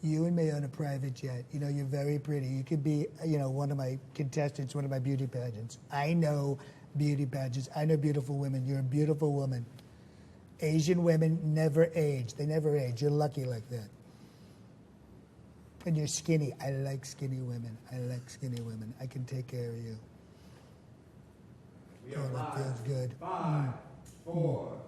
You and me on a private jet. You know, you're very pretty. You could be, you know, one of my contestants, one of my beauty pageants. I know beauty pageants. I know beautiful women. You're a beautiful woman. Asian women never age. They never age. You're lucky like that. And you're skinny. I like skinny women. I like skinny women. I can take care of you. Oh, that feels good. 5, 4,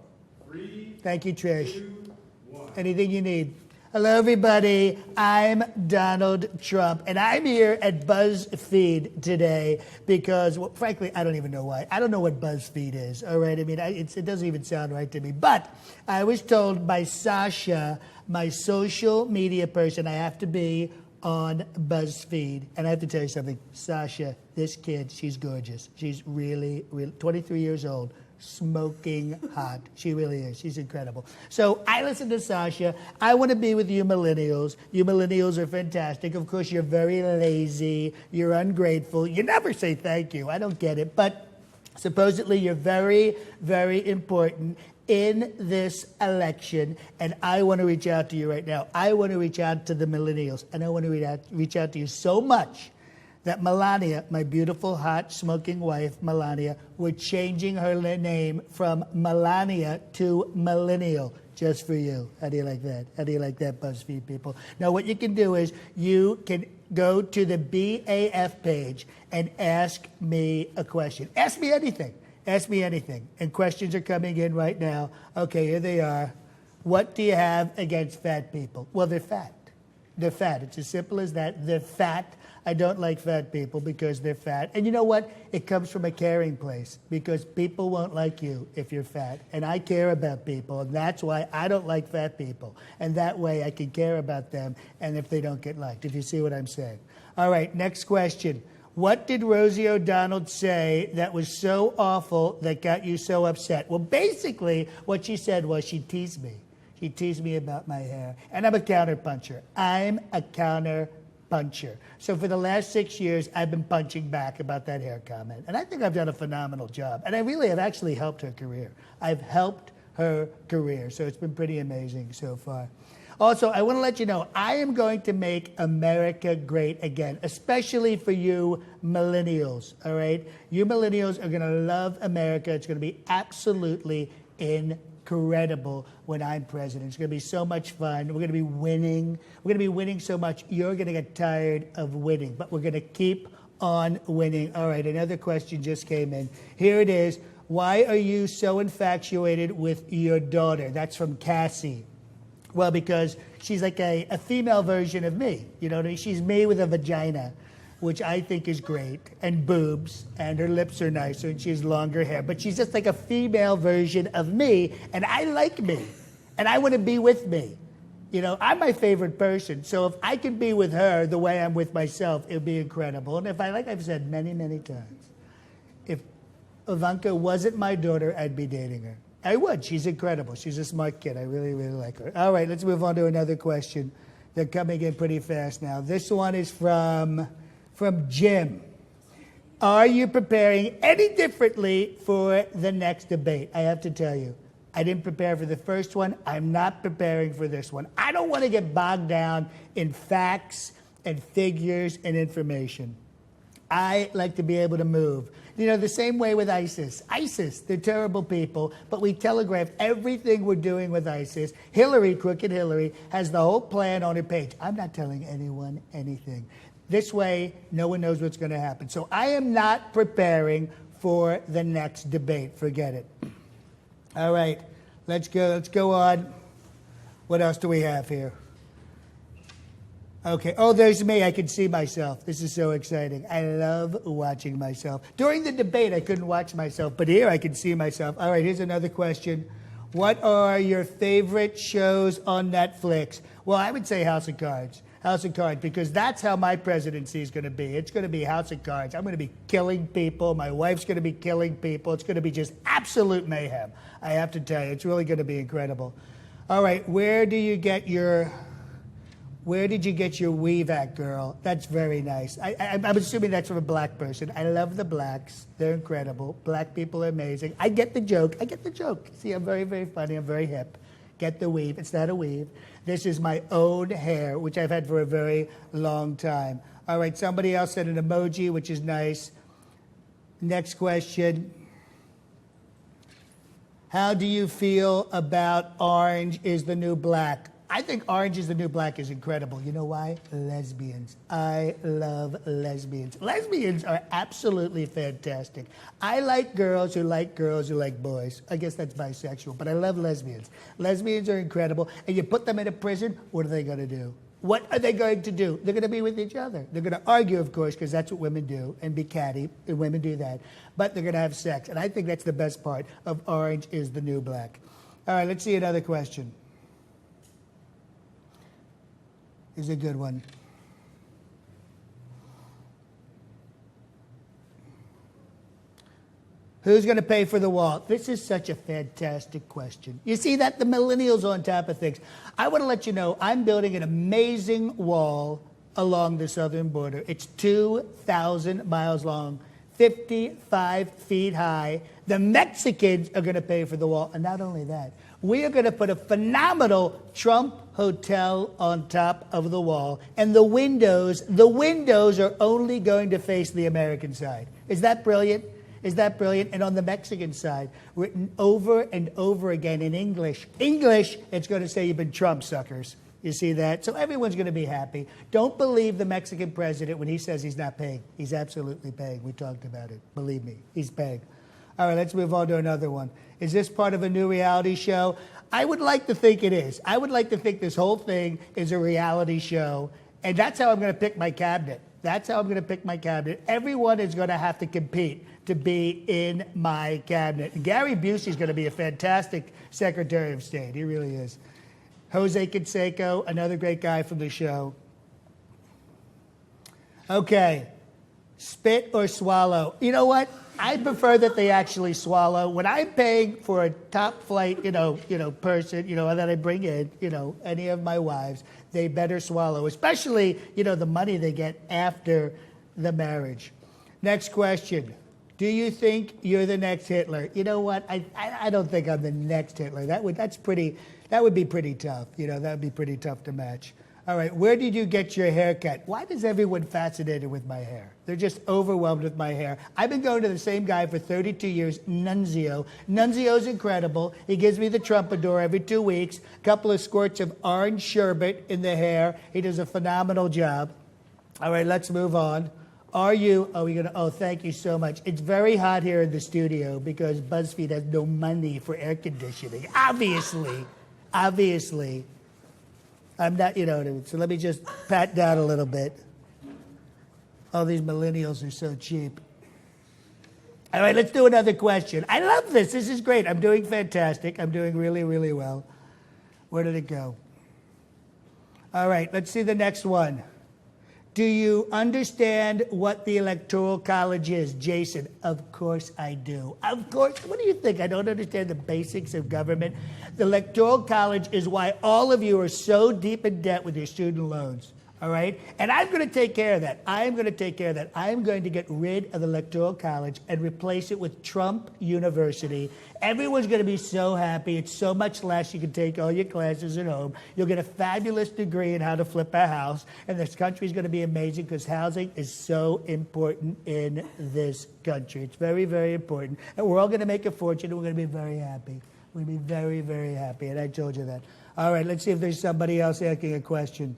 3. Thank you, Trish. 2, 1. Anything you need. Hello, everybody. I'm Donald Trump, and I'm here at BuzzFeed today because, well, frankly, I don't even know why. I don't know what BuzzFeed is, all right? I mean, it doesn't even sound right to me. But I was told by Sasha, my social media person, I have to be on BuzzFeed. And I have to tell you something. Sasha, this kid, she's gorgeous. She's really 23 years old. Smoking hot. She really is. She's incredible. So I listen to Sasha. I want to be with you millennials. You millennials are fantastic. Of course, you're very lazy. You're ungrateful. You never say thank you. I don't get it. But supposedly you're very, very important in this election. And I want to reach out to you right now. I want to reach out to the millennials. And I want to reach out to you so much that Melania, my beautiful, hot, smoking wife, Melania, we're changing her name from Melania to Millennial, just for you. How do you like that? How do you like that, BuzzFeed people? Now, what you can do is you can go to the BAF page and ask me a question. Ask me anything. Ask me anything. And questions are coming in right now. Okay, here they are. What do you have against fat people? Well, they're fat. They're fat. It's as simple as that. They're fat. I don't like fat people because they're fat. And you know what? It comes from a caring place because people won't like you if you're fat. And I care about people, and that's why I don't like fat people. And that way I can care about them and if they don't get liked, if you see what I'm saying. All right, next question. What did Rosie O'Donnell say that was so awful that got you so upset? Well, basically, what she said was she teased me. She teased me about my hair. And I'm a counterpuncher. I'm a counterpuncher. So for the last 6 years, I've been punching back about that hair comment. And I think I've done a phenomenal job. And I really have actually helped her career. I've helped her career. So it's been pretty amazing so far. Also, I want to let you know, I am going to make America great again, especially for you millennials, all right? You millennials are going to love America. It's going to be absolutely incredible when I'm president. It's going to be so much fun. We're going to be winning. We're going to be winning so much, you're going to get tired of winning. But we're going to keep on winning. All right, another question just came in. Here it is. Why are you so infatuated with your daughter? That's from Cassie. Well, because she's like a female version of me. You know what I mean? She's me with a vagina, which I think is great, and boobs, and her lips are nicer, and she has longer hair. But she's just like a female version of me, and I like me, and I want to be with me. You know, I'm my favorite person, so if I could be with her the way I'm with myself, it would be incredible. And if I, like I've said many, many times, if Ivanka wasn't my daughter, I'd be dating her. I would. She's incredible. She's a smart kid. I really, really like her. All right, let's move on to another question. They're coming in pretty fast now. This one is from Jim. Are you preparing any differently for the next debate? I have to tell you, I didn't prepare for the first one. I'm not preparing for this one. I don't want to get bogged down in facts and figures and information. I like to be able to move. You know, the same way with ISIS. ISIS, they're terrible people, but we telegraphed everything we're doing with ISIS. Hillary, crooked Hillary, has the whole plan on her page. I'm not telling anyone anything. This way, no one knows what's going to happen. So I am not preparing for the next debate. Forget it. All right, let's go on. What else do we have here? Okay. Oh, there's me. I can see myself. This is so exciting. I love watching myself. During the debate, I couldn't watch myself, but here I can see myself. All right, here's another question. What are your favorite shows on Netflix? Well, I would say House of Cards. House of Cards, because that's how my presidency is going to be. It's going to be House of Cards. I'm going to be killing people. My wife's going to be killing people. It's going to be just absolute mayhem. I have to tell you, it's really going to be incredible. All right, where did you get your weave at, girl? That's very nice. I'm assuming that's from a black person. I love the blacks. They're incredible. Black people are amazing. I get the joke. See, I'm very, very funny. I'm very hip. Get the weave. It's not a weave. This is my own hair, which I've had for a very long time. All right, somebody else said an emoji, which is nice. Next question. How do you feel about orange is the new black? I think orange is the new black is incredible. You know why? Lesbians. I love lesbians. Lesbians are absolutely fantastic. I like girls who like boys. I guess that's bisexual, but I love lesbians. Lesbians are incredible. And you put them in a prison, what are they going to do? What are they going to do? They're going to be with each other. They're going to argue, of course, because that's what women do, and be catty, and women do that. But they're going to have sex. And I think that's the best part of orange is the new black. All right, let's see another question. This is a good one. Who's going to pay for the wall? This is such a fantastic question. You see that? The millennials on top of things. I want to let you know I'm building an amazing wall along the southern border. It's 2,000 miles long, 55 feet high. The Mexicans are going to pay for the wall. And not only that, we are going to put a phenomenal Trump hotel on top of the wall. And the windows are only going to face the American side. Is that brilliant? Is that brilliant? And on the Mexican side, written over and over again in English, it's going to say you've been Trump suckers. You see that? So everyone's going to be happy. Don't believe the Mexican president when he says he's not paying. He's absolutely paying. We talked about it. Believe me, he's paying. All right, let's move on to another one. Is this part of a new reality show? I would like to think it is. I would like to think this whole thing is a reality show, and that's how I'm going to pick my cabinet. That's how I'm going to pick my cabinet. Everyone is going to have to compete to be in my cabinet. And Gary Busey is going to be a fantastic Secretary of State. He really is. Jose Canseco, another great guy from the show. Okay, spit or swallow. You know what? I prefer that they actually swallow. When I'm paying for a top flight, person, that I bring in, any of my wives, they better swallow, especially, the money they get after the marriage. Next question. Do you think you're the next Hitler? You know what? I don't think I'm the next Hitler. That would be pretty tough. That would be pretty tough to match. All right, where did you get your haircut? Why is everyone fascinated with my hair? They're just overwhelmed with my hair. I've been going to the same guy for 32 years, Nunzio. Nunzio's incredible. He gives me the Trumpador every 2 weeks, a couple of squirts of orange sherbet in the hair. He does a phenomenal job. All right, let's move on. Thank you so much. It's very hot here in the studio because BuzzFeed has no money for air conditioning. Obviously. I'm not, so let me just pat down a little bit. All these millennials are so cheap. All right, let's do another question. I love this. This is great. I'm doing fantastic. I'm doing really, really well. Where did it go? All right, let's see the next one. Do you understand what the Electoral College is? Jason, of course I do. Of course. What do you think? I don't understand the basics of government. The Electoral College is why all of you are so deep in debt with your student loans. All right? And I'm going to take care of that. I'm going to get rid of the Electoral College and replace it with Trump University. Everyone's going to be so happy. It's so much less. You can take all your classes at home. You'll get a fabulous degree in how to flip a house. And this country is going to be amazing because housing is so important in this country. It's very, very important. And we're all going to make a fortune, and we're going to be very happy. We're going to be very, very happy. And I told you that. All right, let's see if there's somebody else asking a question.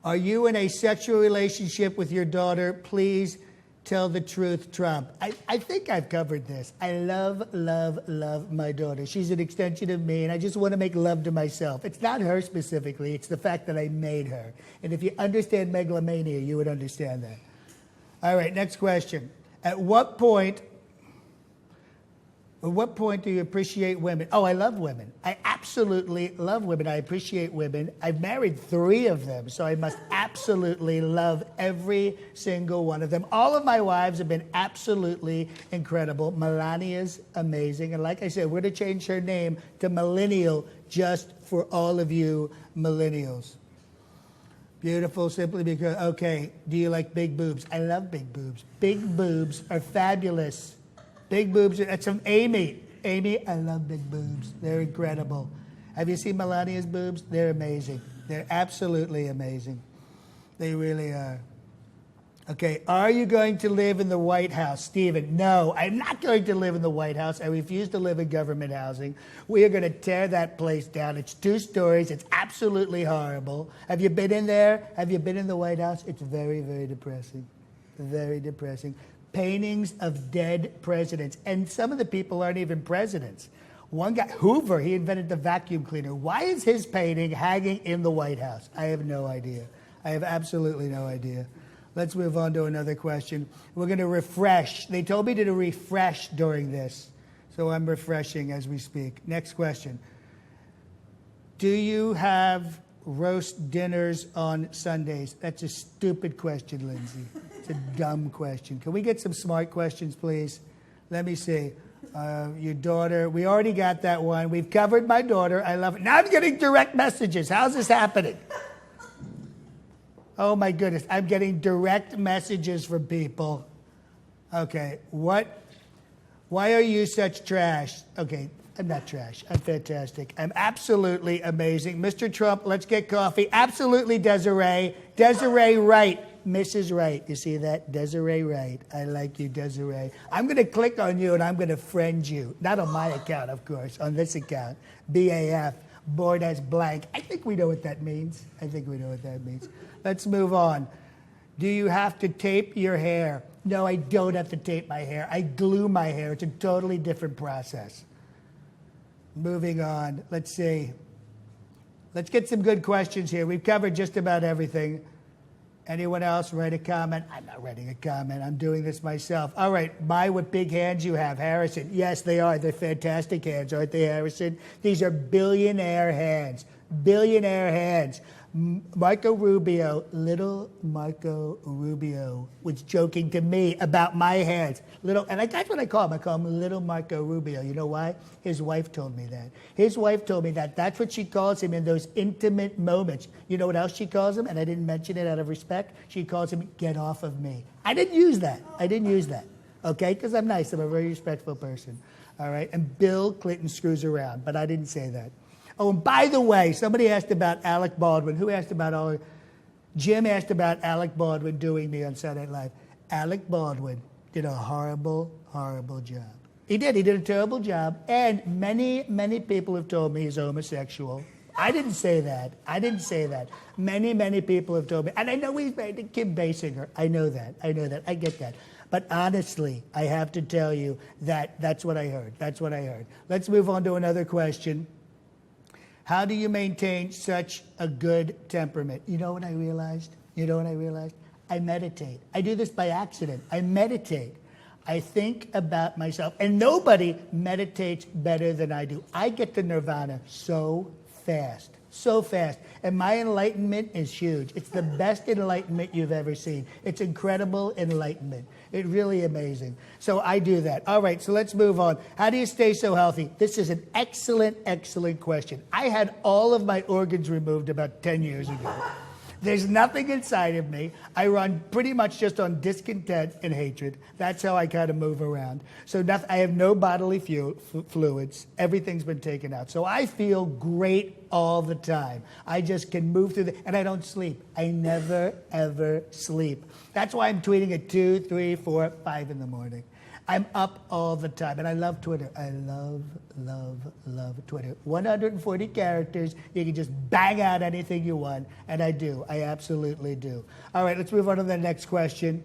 Are you in a sexual relationship with your daughter? Please tell the truth, Trump. I think I've covered this. I love my daughter. She's an extension of me, and I just want to make love to myself. It's not her specifically. It's the fact that I made her. And if you understand megalomania, you would understand that. All right, next question. At what point do you appreciate women? Oh, I love women. I absolutely love women. I appreciate women. I've married 3 of them, so I must absolutely love every single one of them. All of my wives have been absolutely incredible. Melania's amazing. And like I said, we're going to change her name to Millennial just for all of you millennials. Beautiful, simply because, okay, do you like big boobs? I love big boobs. Big boobs are fabulous. Big boobs, that's from Amy. Amy, I love big boobs. They're incredible. Have you seen Melania's boobs? They're amazing. They're absolutely amazing. They really are. Okay, are you going to live in the White House? Stephen, no, I'm not going to live in the White House. I refuse to live in government housing. We are going to tear that place down. It's 2 stories. It's absolutely horrible. Have you been in there? Have you been in the White House? It's very, very depressing. Very depressing. Paintings of dead presidents. And some of the people aren't even presidents. One guy, Hoover, he invented the vacuum cleaner. Why is his painting hanging in the White House? I have no idea. I have absolutely no idea. Let's move on to another question. We're going to refresh. They told me to refresh during this, so I'm refreshing as we speak. Next question. Do you have roast dinners on Sundays? That's a stupid question, Lindsay. It's a dumb question. Can we get some smart questions, please? Let me see. Your daughter, we already got that one. We've covered my daughter. I love it. Now I'm getting direct messages. How's this happening? Oh my goodness, I'm getting direct messages from people. Okay, why are you such trash? Okay, I'm not trash. I'm fantastic. I'm absolutely amazing. Mr. Trump, let's get coffee. Absolutely, Desiree. Desiree Wright. Mrs. Wright. You see that? Desiree Wright. I like you, Desiree. I'm going to click on you and I'm going to friend you. Not on my account, of course. On this account. BAF. Board as blank. I think we know what that means. Let's move on. Do you have to tape your hair? No, I don't have to tape my hair. I glue my hair. It's a totally different process. Moving on. Let's see. Let's get some good questions here. We've covered just about everything. Anyone else write a comment? I'm not writing a comment. I'm doing this myself. All right. My, what big hands you have. Harrison. Yes, they are. They're fantastic hands, aren't they, Harrison? These are billionaire hands. Billionaire hands. Marco Rubio, little Marco Rubio, was joking to me about my hands. And that's what I call him. I call him little Marco Rubio. You know why? His wife told me that. His wife told me that. That's what she calls him in those intimate moments. You know what else she calls him? And I didn't mention it out of respect. She calls him, get off of me. I didn't use that. Okay? Because I'm nice. I'm a very respectful person. All right? And Bill Clinton screws around, but I didn't say that. Oh, and by the way, somebody asked about Alec Baldwin. Who asked about Jim asked about Alec Baldwin doing me on Saturday Night Live. Alec Baldwin did a horrible, horrible job. He did a terrible job. And many, many people have told me he's homosexual. I didn't say that. Many, many people have told me. And I know he's married to Kim Basinger. I know that. I get that. But honestly, I have to tell you that that's what I heard. Let's move on to another question. How do you maintain such a good temperament? You know what I realized? I meditate. I do this by accident. I meditate. I think about myself. And nobody meditates better than I do. I get to nirvana so fast. And my enlightenment is huge. It's the best enlightenment you've ever seen. It's incredible enlightenment. It's really amazing. So I do that. All right, so let's move on. How do you stay so healthy? This is an excellent, excellent question. I had all of my organs removed about 10 years ago. There's nothing inside of me. I run pretty much just on discontent and hatred. That's how I kind of move around. So I have no bodily fluids. Everything's been taken out. So I feel great all the time. I just can move through and I don't sleep. I never, ever sleep. That's why I'm tweeting at 2, 3, 4, 5 in the morning. I'm up all the time, and I love Twitter. I love Twitter. 140 characters. You can just bang out anything you want, and I do. I absolutely do. All right, let's move on to the next question.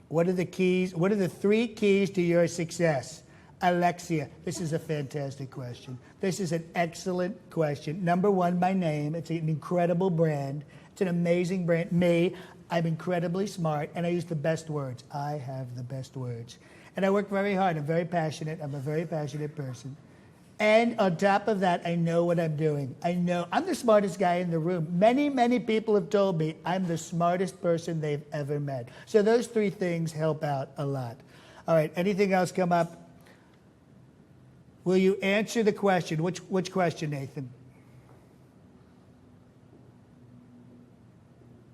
What are the keys? What are the 3 keys to your success? Alexia, this is a fantastic question. This is an excellent question. Number 1, my name. It's an incredible brand. It's an amazing brand. Me. I'm incredibly smart, and I use the best words. I have the best words. And I work very hard. I'm very passionate. I'm a very passionate person. And on top of that, I know what I'm doing. I know I'm the smartest guy in the room. Many, many people have told me I'm the smartest person they've ever met. So those 3 things help out a lot. All right, anything else come up? Will you answer the question? Which question, Nathan?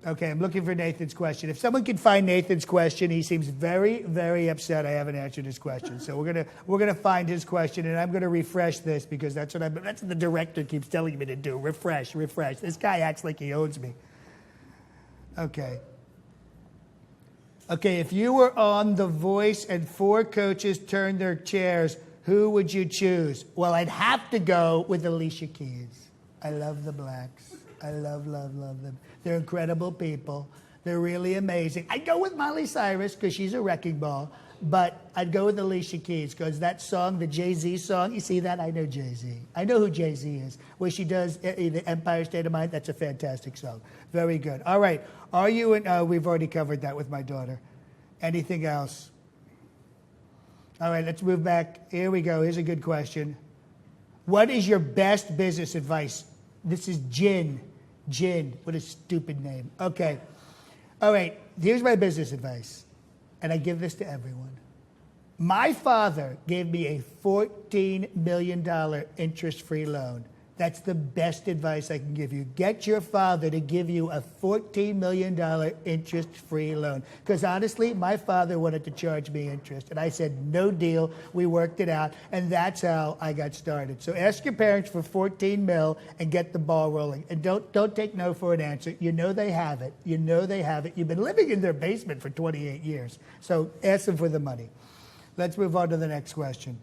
Okay, I'm looking for Nathan's question. If someone can find Nathan's question, he seems very, very upset I haven't answered his question. So we're gonna find his question, and I'm gonna refresh this because that's what the director keeps telling me to do. Refresh. This guy acts like he owns me. Okay. Okay, if you were on The Voice and 4 coaches turned their chairs, who would you choose? Well, I'd have to go with Alicia Keys. I love the Blacks. I love them. They're incredible people. They're really amazing. I'd go with Miley Cyrus because she's a wrecking ball, but I'd go with Alicia Keys because that song, the Jay-Z song, you see that? I know Jay-Z. I know who Jay-Z is. Where she does the Empire State of Mind, that's a fantastic song. Very good. All right. Are you in? We've already covered that with my daughter. Anything else? All right, let's move back. Here we go. Here's a good question. What is your best business advice? This is Jin. What a stupid name. Okay. All right, here's my business advice. And I give this to everyone. My father gave me a $14 million interest-free loan. That's the best advice I can give you. Get your father to give you a $14 million interest-free loan. Because honestly, my father wanted to charge me interest. And I said, no deal. We worked it out. And that's how I got started. So ask your parents for $14 mil and get the ball rolling. And don't take no for an answer. You know they have it. You've been living in their basement for 28 years. So ask them for the money. Let's move on to the next question.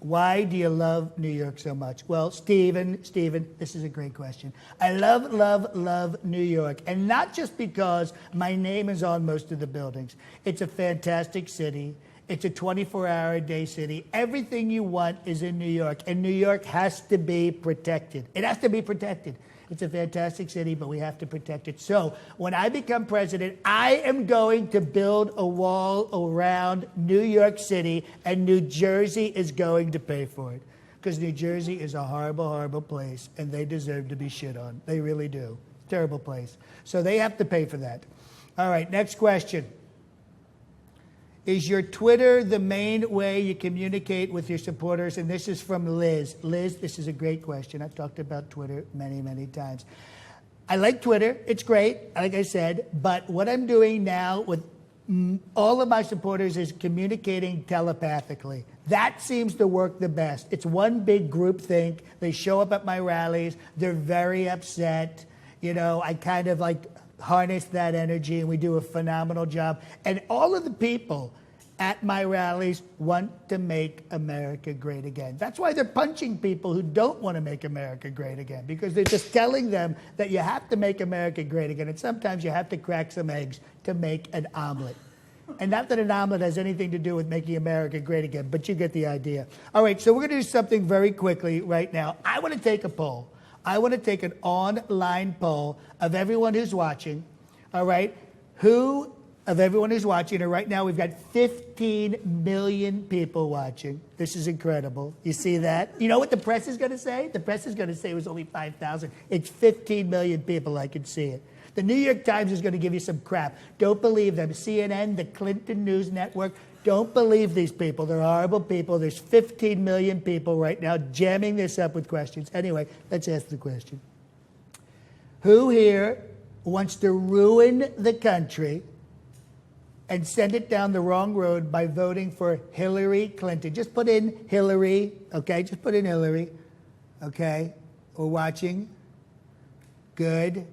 Why do you love New York so much? Well, Stephen, this is a great question. I love New York. And not just because my name is on most of the buildings. It's a fantastic city. It's a 24-hour-a-day city. Everything you want is in New York. And New York has to be protected. It has to be protected. It's a fantastic city, but we have to protect it. So when I become president, I am going to build a wall around New York City, and New Jersey is going to pay for it. Because New Jersey is a horrible, horrible place, and they deserve to be shit on. They really do. Terrible place. So they have to pay for that. All right, next question. Is your Twitter the main way you communicate with your supporters? And this is from Liz. Liz, this is a great question. I've talked about Twitter many, many times. I like Twitter. It's great, like I said. But what I'm doing now with all of my supporters is communicating telepathically. That seems to work the best. It's one big group think. They show up at my rallies. They're very upset. You know, I kind of like harness that energy, and we do a phenomenal job. And all of the people at my rallies want to make America great again. That's why they're punching people who don't want to make America great again, because they're just telling them that you have to make America great again, and sometimes you have to crack some eggs to make an omelet. And not that an omelet has anything to do with making America great again, but you get the idea. All right, so we're going to do something very quickly right now. I want to take a poll. I want to take an online poll of everyone who's watching, all right? Of everyone who's watching, and right now we've got 15 million people watching. This is incredible. You see that? You know what the press is going to say? The press is going to say it was only 5,000. It's 15 million people. I can see it. The New York Times is going to give you some crap. Don't believe them. CNN, the Clinton News Network, don't believe these people. They're horrible people. There's 15 million people right now jamming this up with questions. Anyway, let's ask the question. Who here wants to ruin the country and send it down the wrong road by voting for Hillary Clinton? Just put in Hillary, okay? Just put in Hillary, okay? We're watching. Good.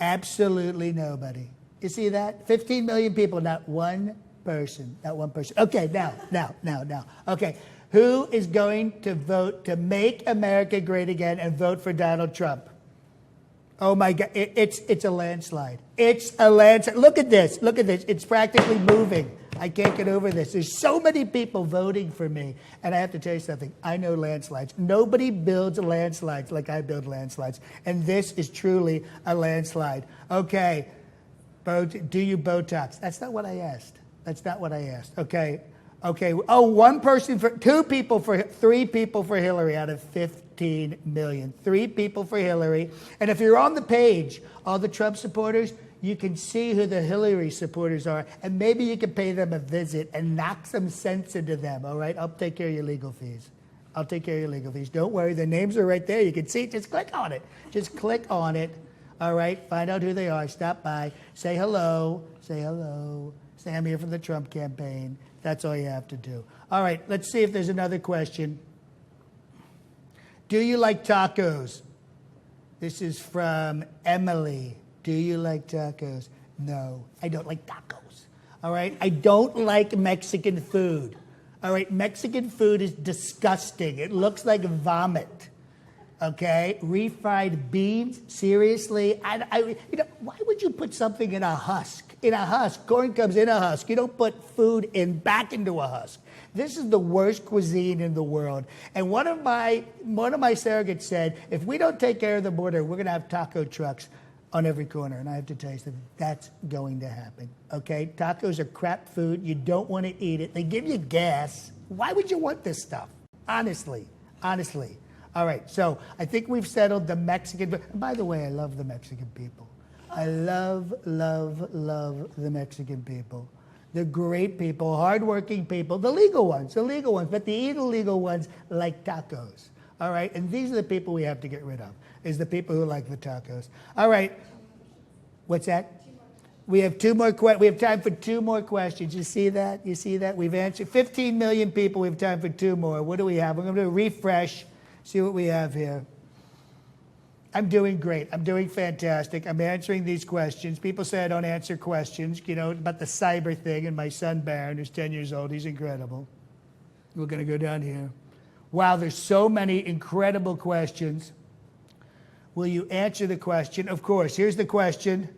Absolutely nobody. You see that? 15 million people, not one person. Okay, now. Okay, who is going to vote to make America great again and vote for Donald Trump? Oh my God, it's a landslide. It's a landslide. Look at this. It's practically moving. I can't get over this. There's so many people voting for me. And I have to tell you something. I know landslides. Nobody builds landslides like I build landslides. And this is truly a landslide. Okay. Do you Botox? That's not what I asked. Okay. Oh, 3 people for Hillary out of 15 million. 3 people for Hillary. And if you're on the page, all the Trump supporters, you can see who the Hillary supporters are. And maybe you can pay them a visit and knock some sense into them, all right? I'll take care of your legal fees. I'll take care of your legal fees. Don't worry. Their names are right there. You can see. Just click on it. Just click on it. All right? Find out who they are. Stop by. Say hello. Say hello. Say I'm here from the Trump campaign. That's all you have to do. All right. Let's see if there's another question. Do you like tacos? This is from Emily. Do you like tacos? No, I don't like tacos. All right? I don't like Mexican food. All right? Mexican food is disgusting. It looks like vomit. Okay? Refried beans? Seriously? Why would you put something in a husk? In a husk. Corn comes in a husk. You don't put food back into a husk. This is the worst cuisine in the world. And one of my surrogates said, if we don't take care of the border, we're going to have taco trucks on every corner. And I have to tell you something, that's going to happen. Okay? Tacos are crap food. You don't want to eat it. They give you gas. Why would you want this stuff? Honestly. All right, so I think we've settled the Mexican. By the way, I love the Mexican people. I love the Mexican people. They're great people, hardworking people, the legal ones, but the illegal ones like tacos. All right, and these are the people we have to get rid of, is the people who like the tacos. All right, what's that? We have we have time for 2 more questions. You see that? We've answered 15 million people. We have time for 2 more. What do we have? We're going to refresh, see what we have here. I'm doing great. I'm doing fantastic. I'm answering these questions. People say I don't answer questions, about the cyber thing, and my son Baron, who's 10 years old, he's incredible. We're going to go down here. Wow, there's so many incredible questions. Will you answer the question? Of course. Here's the question.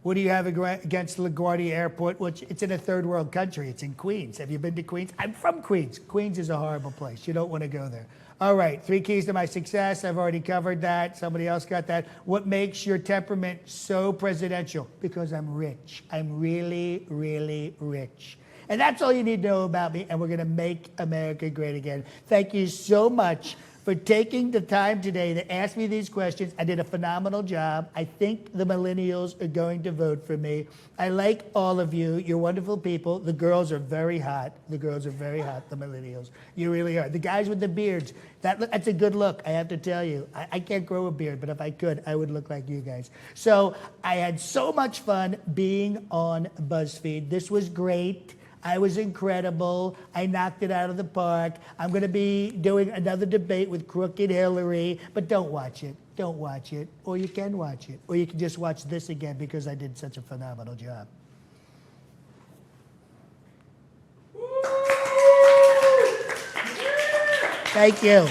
What do you have against LaGuardia Airport? Which it's in a third world country. It's in Queens. Have you been to Queens? I'm from Queens. Queens is a horrible place. You don't want to go there. All right, 3 keys to my success. I've already covered that. Somebody else got that. What makes your temperament so presidential? Because I'm rich. I'm really, really rich. And that's all you need to know about me, and we're going to make America great again. Thank you so much for taking the time today to ask me these questions. I did a phenomenal job. I think the millennials are going to vote for me. I like all of you. You're wonderful people. The girls are very hot. The millennials. You really are. The guys with the beards, that's a good look, I have to tell you. I can't grow a beard, but if I could, I would look like you guys. So I had so much fun being on BuzzFeed. This was great. I was incredible. I knocked it out of the park. I'm going to be doing another debate with Crooked Hillary, but don't watch it. Don't watch it. Or you can watch it. Or you can just watch this again because I did such a phenomenal job. Thank you.